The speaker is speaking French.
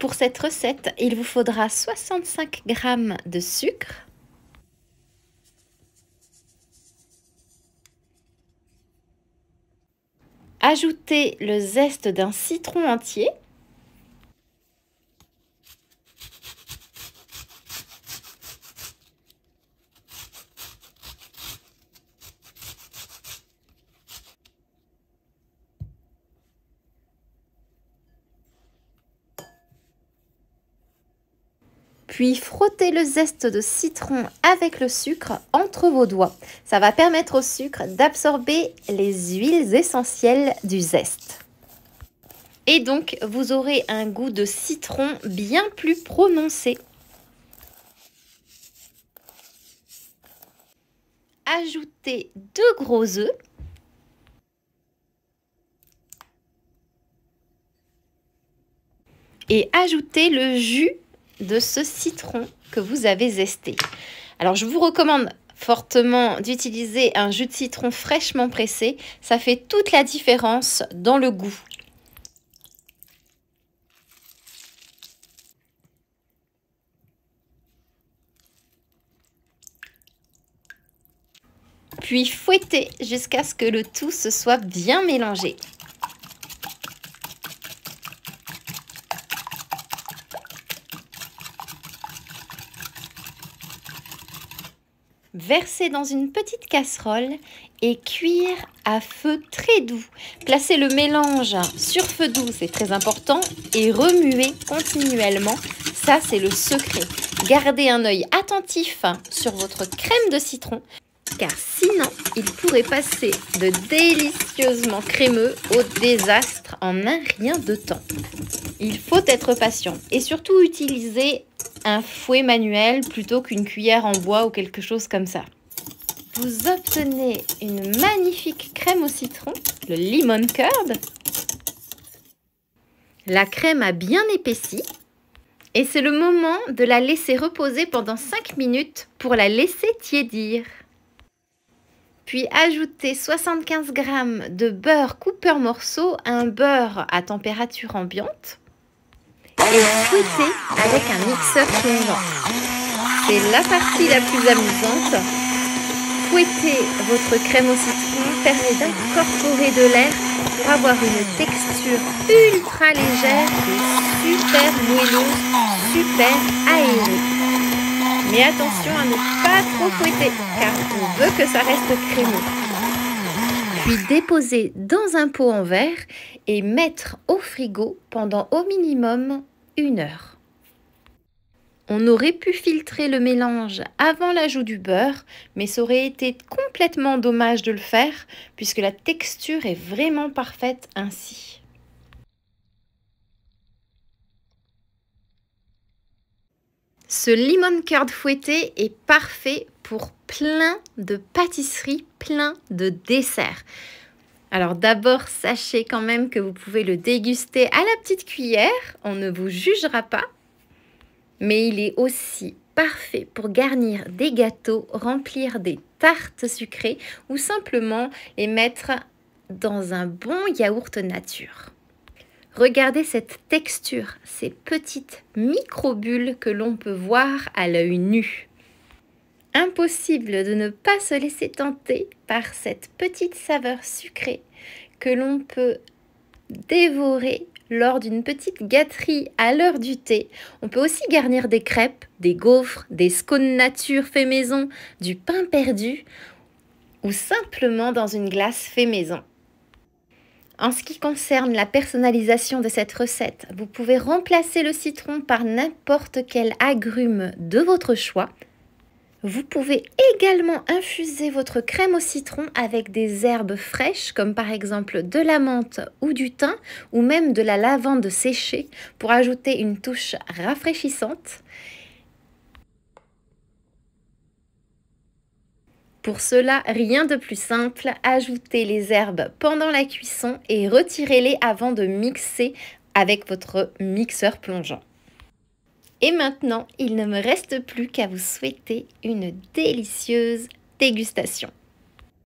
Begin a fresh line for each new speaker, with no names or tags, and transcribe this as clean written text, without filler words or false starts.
Pour cette recette, il vous faudra 65 g de sucre, ajoutez le zeste d'un citron entier, puis frottez le zeste de citron avec le sucre entre vos doigts. Ça va permettre au sucre d'absorber les huiles essentielles du zeste. Et donc, vous aurez un goût de citron bien plus prononcé. Ajoutez 2 gros œufs. Et ajoutez le jus de ce citron que vous avez zesté. Alors, je vous recommande fortement d'utiliser un jus de citron fraîchement pressé. Ça fait toute la différence dans le goût. Puis fouettez jusqu'à ce que le tout se soit bien mélangé. Versez dans une petite casserole et cuire à feu très doux. Placez le mélange sur feu doux, c'est très important, et remuez continuellement. Ça, c'est le secret. Gardez un œil attentif sur votre crème de citron, car sinon, il pourrait passer de délicieusement crémeux au désastre en un rien de temps. Il faut être patient et surtout utiliser un fouet manuel plutôt qu'une cuillère en bois ou quelque chose comme ça. Vous obtenez une magnifique crème au citron, le lemon curd. La crème a bien épaissi et c'est le moment de la laisser reposer pendant 5 minutes pour la laisser tiédir. Puis ajoutez 75 g de beurre coupé en morceaux, un beurre à température ambiante. Et fouettez avec un mixeur plongeant. C'est la partie la plus amusante. Fouetter votre crème au citron permet d'incorporer de l'air pour avoir une texture ultra légère et super moelleuse, super aérée. Mais attention à ne pas trop fouetter car on veut que ça reste crémeux. Puis déposer dans un pot en verre et mettre au frigo pendant au minimum 1 heure. On aurait pu filtrer le mélange avant l'ajout du beurre, mais ça aurait été complètement dommage de le faire puisque la texture est vraiment parfaite ainsi. Ce lemon curd fouetté est parfait pour plein de pâtisseries, plein de desserts. Alors d'abord, sachez quand même que vous pouvez le déguster à la petite cuillère, on ne vous jugera pas. Mais il est aussi parfait pour garnir des gâteaux, remplir des tartes sucrées ou simplement les mettre dans un bon yaourt nature. Regardez cette texture, ces petites micro-bulles que l'on peut voir à l'œil nu. Impossible de ne pas se laisser tenter par cette petite saveur sucrée que l'on peut dévorer lors d'une petite gâterie à l'heure du thé. On peut aussi garnir des crêpes, des gaufres, des scones nature fait maison, du pain perdu ou simplement dans une glace fait maison. En ce qui concerne la personnalisation de cette recette, vous pouvez remplacer le citron par n'importe quel agrume de votre choix. Vous pouvez également infuser votre crème au citron avec des herbes fraîches comme par exemple de la menthe ou du thym ou même de la lavande séchée pour ajouter une touche rafraîchissante. Pour cela, rien de plus simple, ajoutez les herbes pendant la cuisson et retirez-les avant de mixer avec votre mixeur plongeant. Et maintenant, il ne me reste plus qu'à vous souhaiter une délicieuse dégustation.